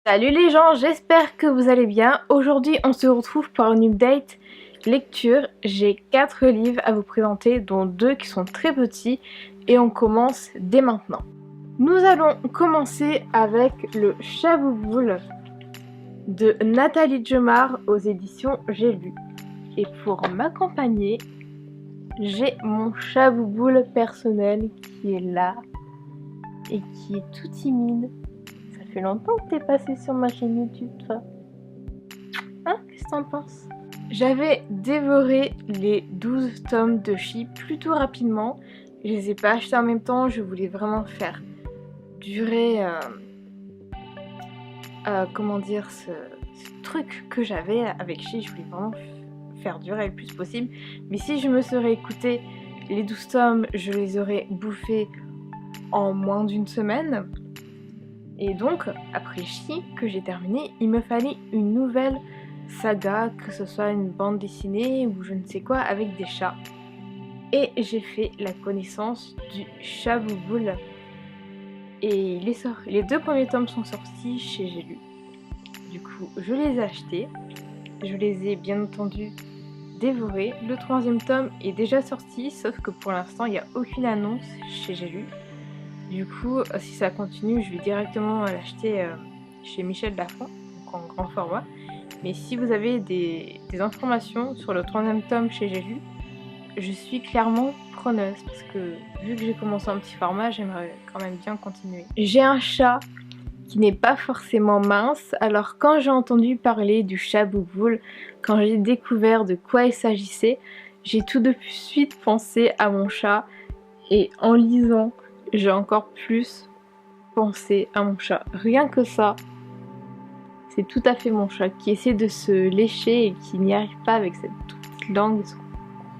Salut les gens, j'espère que vous allez bien. Aujourd'hui on se retrouve pour une update lecture. J'ai 4 livres à vous présenter, dont 2 qui sont très petits et on commence dès maintenant. Nous allons commencer avec le Chabouboule de Nathalie Djemar aux éditions J'ai lu. Et pour m'accompagner, j'ai mon Chabouboule personnel qui est là et qui est tout timide. Ça fait longtemps que t'es passé sur ma chaîne YouTube, toi. Hein? Qu'est-ce que t'en penses? J'avais dévoré les 12 tomes de Chi plutôt rapidement. Je les ai pas achetés en même temps, je voulais vraiment faire durer comment dire ce truc que j'avais avec Chi. Je voulais vraiment faire durer le plus possible. Mais si je me serais écouté les 12 tomes, je les aurais bouffés en moins d'une semaine. Et donc, après Chi, que j'ai terminé, il me fallait une nouvelle saga, que ce soit une bande dessinée ou je ne sais quoi, avec des chats. Et j'ai fait la connaissance du Chabouboule. Et les 2 premiers tomes sont sortis chez J'ai lu. Du coup, je les ai achetés. Je les ai bien entendu dévorés. Le 3e tome est déjà sorti, sauf que pour l'instant, il n'y a aucune annonce chez J'ai lu. Du coup, si ça continue, je vais directement l'acheter chez Michel Lafon, donc en grand format. Mais si vous avez des informations sur le 3e tome chez J'ai lu, je suis clairement preneuse parce que vu que j'ai commencé en petit format, j'aimerais quand même bien continuer. J'ai un chat qui n'est pas forcément mince, alors quand j'ai entendu parler du Chabouboule, quand j'ai découvert de quoi il s'agissait, j'ai tout de suite pensé à mon chat et en lisant, j'ai encore plus pensé à mon chat. Rien que ça, c'est tout à fait mon chat qui essaie de se lécher et qui n'y arrive pas avec cette toute petite langue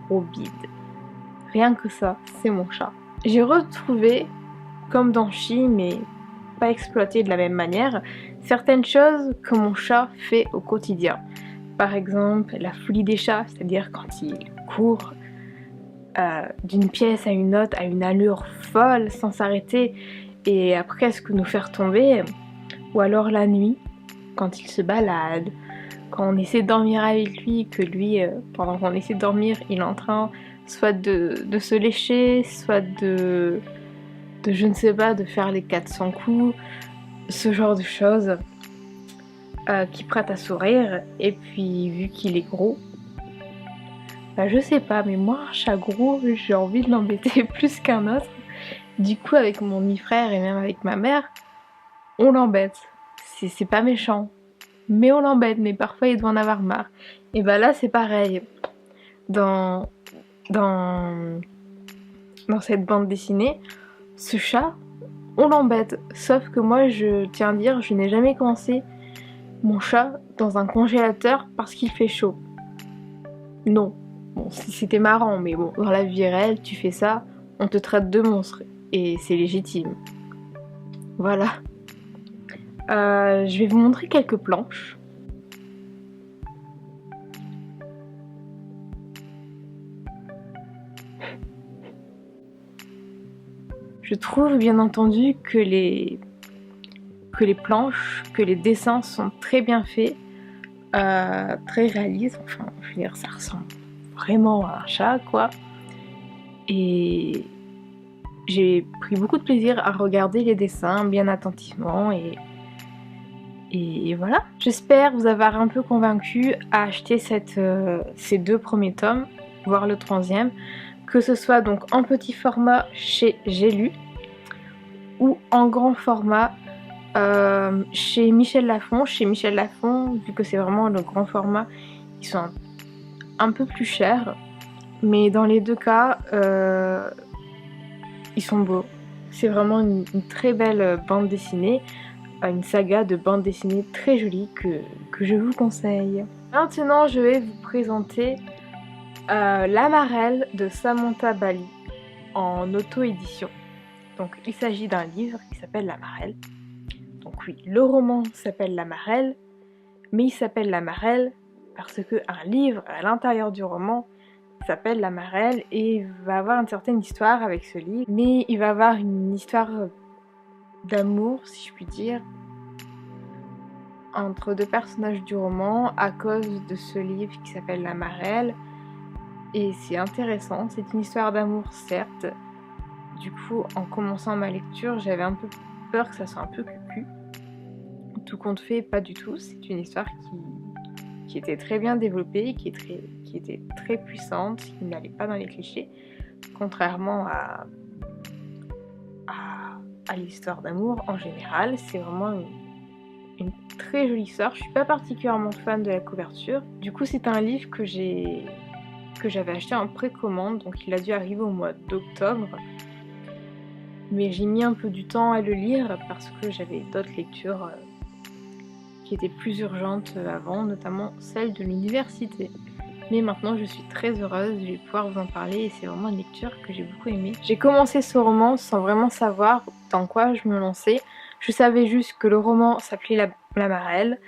trop bide. Rien que ça, c'est mon chat. J'ai retrouvé, comme dans Chi, mais pas exploité de la même manière, certaines choses que mon chat fait au quotidien. Par exemple, la folie des chats, c'est-à-dire quand il court d'une pièce à une autre à une allure folle sans s'arrêter et à presque nous faire tomber. Ou alors la nuit, quand il se balade, quand on essaie de dormir avec lui, que lui, pendant qu'on essaie de dormir, il est en train soit de se lécher, soit de je ne sais pas, de faire les 400 coups, ce genre de choses qui prête à sourire. Et puis vu qu'il est gros, bah je sais pas, mais moi un chat gros, j'ai envie de l'embêter plus qu'un autre. Du coup avec mon demi-frère et même avec ma mère, on l'embête. C'est pas méchant, mais on l'embête, mais parfois il doit en avoir marre. Et bah là c'est pareil. Dans cette bande dessinée, ce chat, on l'embête. Sauf que moi je tiens à dire, je n'ai jamais commencé mon chat dans un congélateur parce qu'il fait chaud. Non. Bon, c'était marrant, mais bon, dans la vie réelle, tu fais ça, on te traite de monstre. Et c'est légitime. Voilà. Je vais vous montrer quelques planches. Je trouve bien entendu que les planches, que les dessins sont très bien faits, très réalistes. Enfin, je veux dire, ça ressemble vraiment à un chat, quoi. Et j'ai pris beaucoup de plaisir à regarder les dessins bien attentivement et voilà. J'espère vous avoir un peu convaincu à acheter ces 2 premiers tomes, voire le 3e, que ce soit donc en petit format chez J'ai lu ou en grand format chez Michel Lafon. Chez Michel Lafon, vu que c'est vraiment le grand format, ils sont un peu plus chers, mais dans les 2 cas, ils sont beaux. C'est vraiment une très belle bande dessinée, une saga de bande dessinée très jolie que je vous conseille. Maintenant, je vais vous présenter L'Amarelle de Samantha Bali en auto-édition. Donc, il s'agit d'un livre qui s'appelle L'Amarelle. Donc oui, le roman s'appelle L'Amarelle, mais il s'appelle L'Amarelle parce qu'un livre à l'intérieur du roman s'appelle L'Amarelle et il va avoir une certaine histoire avec ce livre, mais il va avoir une histoire d'amour, si je puis dire, entre deux personnages du roman à cause de ce livre qui s'appelle La Marelle. Et c'est intéressant, c'est une histoire d'amour certes. Du coup, en commençant ma lecture, j'avais un peu peur que ça soit un peu cucu. Tout compte fait, pas du tout. C'est une histoire qui était très bien développée, qui était très puissante, qui n'allait pas dans les clichés, contrairement à l'histoire d'amour en général. C'est vraiment une très jolie histoire. Je suis pas particulièrement fan de la couverture. Du coup, c'est un livre que j'avais acheté en précommande, donc il a dû arriver au mois d'octobre. Mais j'ai mis un peu du temps à le lire parce que j'avais d'autres lectures qui étaient plus urgentes avant, notamment celle de l'université. Mais maintenant je suis très heureuse, je vais pouvoir vous en parler et c'est vraiment une lecture que j'ai beaucoup aimée. J'ai commencé ce roman sans vraiment savoir dans quoi je me lançais. Je savais juste que le roman s'appelait La Marelle,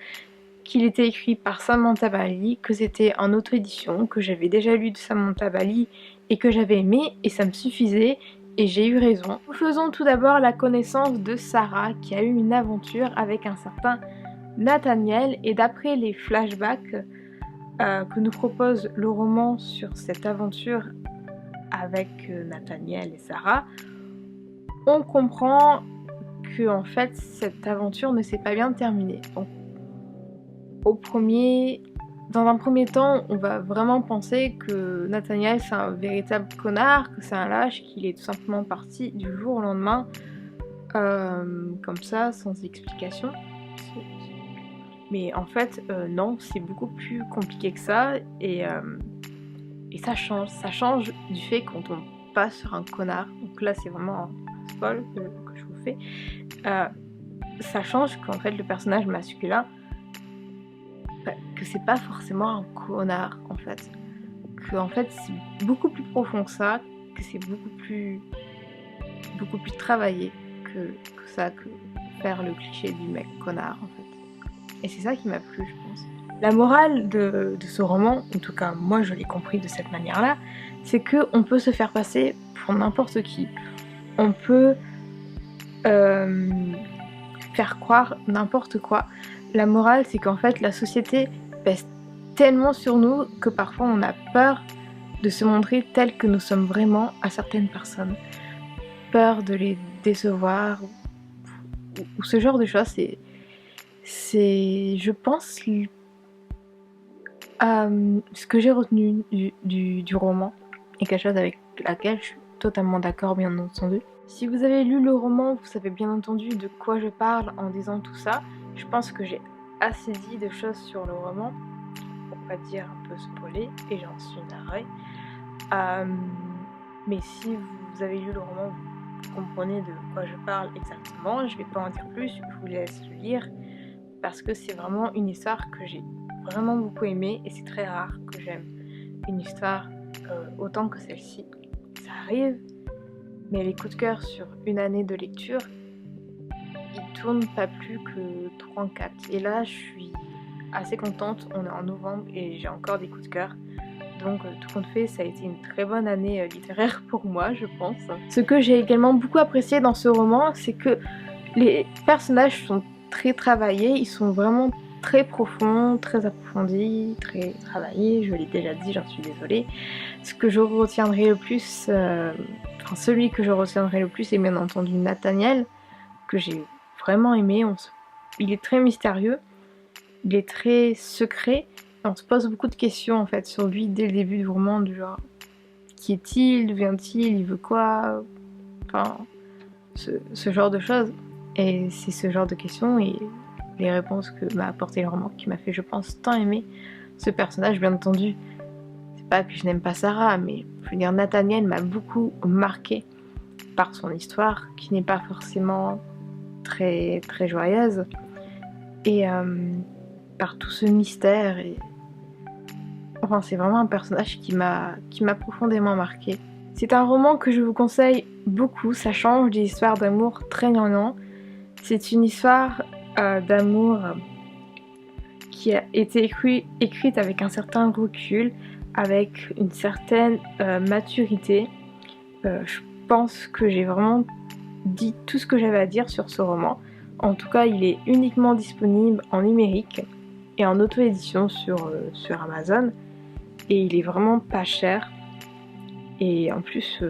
qu'il était écrit par Samantha Bali, que c'était en auto-édition, que j'avais déjà lu de Samantha Bali et que j'avais aimé et ça me suffisait. Et j'ai eu raison. Nous faisons tout d'abord la connaissance de Sarah qui a eu une aventure avec un certain Nathaniel et d'après les flashbacks que nous propose le roman sur cette aventure avec Nathaniel et Sarah, on comprend que en fait cette aventure ne s'est pas bien terminée. Donc dans un premier temps, on va vraiment penser que Nathaniel c'est un véritable connard, que c'est un lâche, qu'il est tout simplement parti du jour au lendemain, comme ça, sans explication. Mais en fait, non, c'est beaucoup plus compliqué que ça, et ça change du fait quand on passe sur un connard. Donc là, c'est vraiment un spoil que je vous fais. Ça change qu'en fait, le personnage masculin, que c'est pas forcément un connard en fait, que en fait c'est beaucoup plus profond que ça, que c'est beaucoup plus travaillé que ça, que faire le cliché du mec connard en fait. Et c'est ça qui m'a plu, je pense. La morale de ce roman, en tout cas moi je l'ai compris de cette manière-là, c'est que on peut se faire passer pour n'importe qui. On peut faire croire n'importe quoi. La morale, c'est qu'en fait, la société pèse tellement sur nous que parfois on a peur de se montrer tel que nous sommes vraiment à certaines personnes. Peur de les décevoir ou ce genre de choses. C'est je pense, ce que j'ai retenu du roman et quelque chose avec laquelle je suis totalement d'accord, bien entendu. Si vous avez lu le roman, vous savez bien entendu de quoi je parle en disant tout ça. Je pense que j'ai assez dit de choses sur le roman, pour pas dire un peu spoiler, et j'en suis navrée. Mais si vous avez lu le roman, vous comprenez de quoi je parle exactement. Je vais pas en dire plus, je vous laisse le lire, parce que c'est vraiment une histoire que j'ai vraiment beaucoup aimée, et c'est très rare que j'aime une histoire autant que celle-ci. Ça arrive, mais les coups de cœur sur une année de lecture, ils tournent pas plus que 3 en 4. Et là, je suis assez contente, on est en novembre et j'ai encore des coups de cœur. Donc tout compte fait, ça a été une très bonne année littéraire pour moi, je pense. Ce que j'ai également beaucoup apprécié dans ce roman, c'est que les personnages sont très travaillés, ils sont vraiment très profonds, très approfondis, très travaillés, je l'ai déjà dit, j'en suis désolée. Ce que je retiendrai le plus, celui que je retiendrai le plus est bien entendu Nathaniel, que j'ai vraiment aimé. Il est très mystérieux, il est très secret, on se pose beaucoup de questions en fait sur lui dès le début du roman, du genre qui est-il, d'où vient-il, il veut quoi, enfin ce genre de choses. Et c'est ce genre de questions et les réponses que m'a apporté le roman qui m'a fait, je pense, tant aimer ce personnage. Bien entendu, c'est pas que je n'aime pas Sarah, mais je veux dire, Nathaniel m'a beaucoup marqué par son histoire qui n'est pas forcément très très joyeuse, et par tout ce mystère, et enfin c'est vraiment un personnage qui m'a profondément marqué. C'est un roman que je vous conseille beaucoup, ça change des histoires d'amour très gnangnan. C'est une histoire d'amour qui a été écrite avec un certain recul, avec une certaine maturité. Je pense que j'ai vraiment dit tout ce que j'avais à dire sur ce roman. En tout cas, il est uniquement disponible en numérique et en auto-édition sur Amazon. Et il est vraiment pas cher. Et en plus,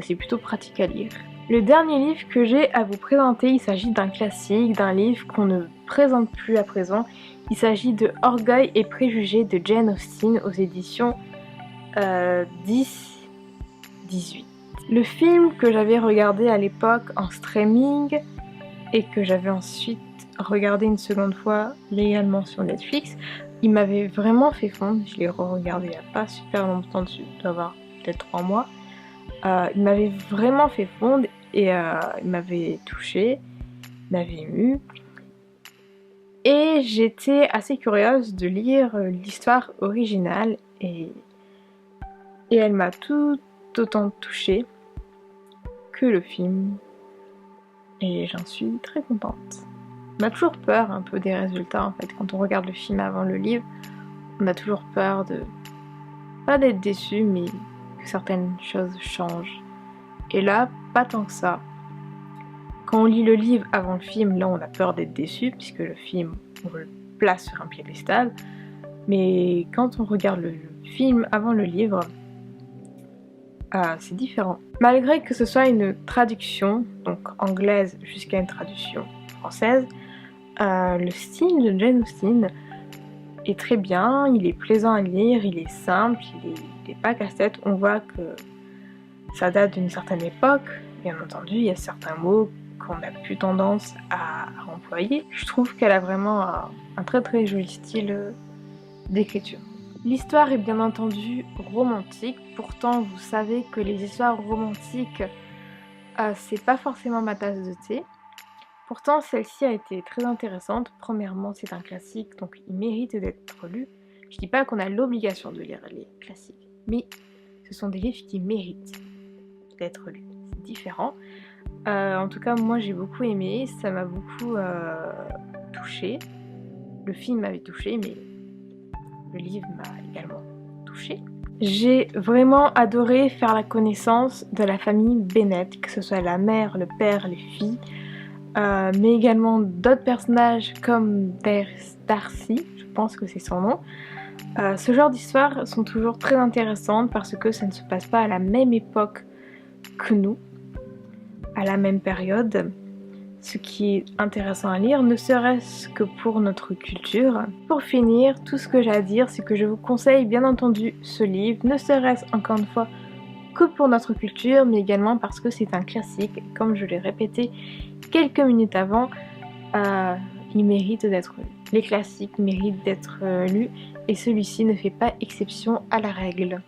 c'est plutôt pratique à lire. Le dernier livre que j'ai à vous présenter, il s'agit d'un classique, d'un livre qu'on ne présente plus à présent. Il s'agit de Orgueil et préjugés de Jane Austen aux éditions 10-18. Le film que j'avais regardé à l'époque en streaming et que j'avais ensuite regardé une seconde fois légalement sur Netflix, il m'avait vraiment fait fondre. Je l'ai re-regardé il n'y a pas super longtemps dessus, il doit avoir peut-être 3 mois. Il m'avait vraiment fait fondre et il m'avait touchée, il m'avait émue. Et j'étais assez curieuse de lire l'histoire originale et elle m'a tout autant touchée que le film. Et j'en suis très contente. On a toujours peur un peu des résultats en fait. Quand on regarde le film avant le livre, on a toujours peur de... pas d'être déçu, mais que certaines choses changent. Et là, pas tant que ça. Quand on lit le livre avant le film, là on a peur d'être déçu, puisque le film, on le place sur un piédestal. Mais quand on regarde le film avant le livre, c'est différent. Malgré que ce soit une traduction, donc anglaise jusqu'à une traduction française, le style de Jane Austen est très bien, il est plaisant à lire, il est simple, il est pas casse-tête. On voit que ça date d'une certaine époque, bien entendu, il y a certains mots qu'on n'a plus tendance à employer. Je trouve qu'elle a vraiment un très très joli style d'écriture. L'histoire est bien entendu romantique, pourtant vous savez que les histoires romantiques, c'est pas forcément ma tasse de thé. Pourtant celle-ci a été très intéressante. Premièrement, c'est un classique, donc il mérite d'être lu. Je dis pas qu'on a l'obligation de lire les classiques, mais ce sont des livres qui méritent d'être lus. C'est différent. En tout cas, moi j'ai beaucoup aimé, ça m'a beaucoup touchée. Le film m'avait touchée, mais le livre m'a également touchée. J'ai vraiment adoré faire la connaissance de la famille Bennet, que ce soit la mère, le père, les filles, mais également d'autres personnages comme Darcy, je pense que c'est son nom. Ce genre d'histoires sont toujours très intéressantes parce que ça ne se passe pas à la même époque que nous, à la même période. Ce qui est intéressant à lire, ne serait-ce que pour notre culture. Pour finir, tout ce que j'ai à dire, c'est que je vous conseille bien entendu ce livre, ne serait-ce encore une fois que pour notre culture, mais également parce que c'est un classique. Comme je l'ai répété quelques minutes avant, il mérite d'être lu. Les classiques méritent d'être lus et celui-ci ne fait pas exception à la règle.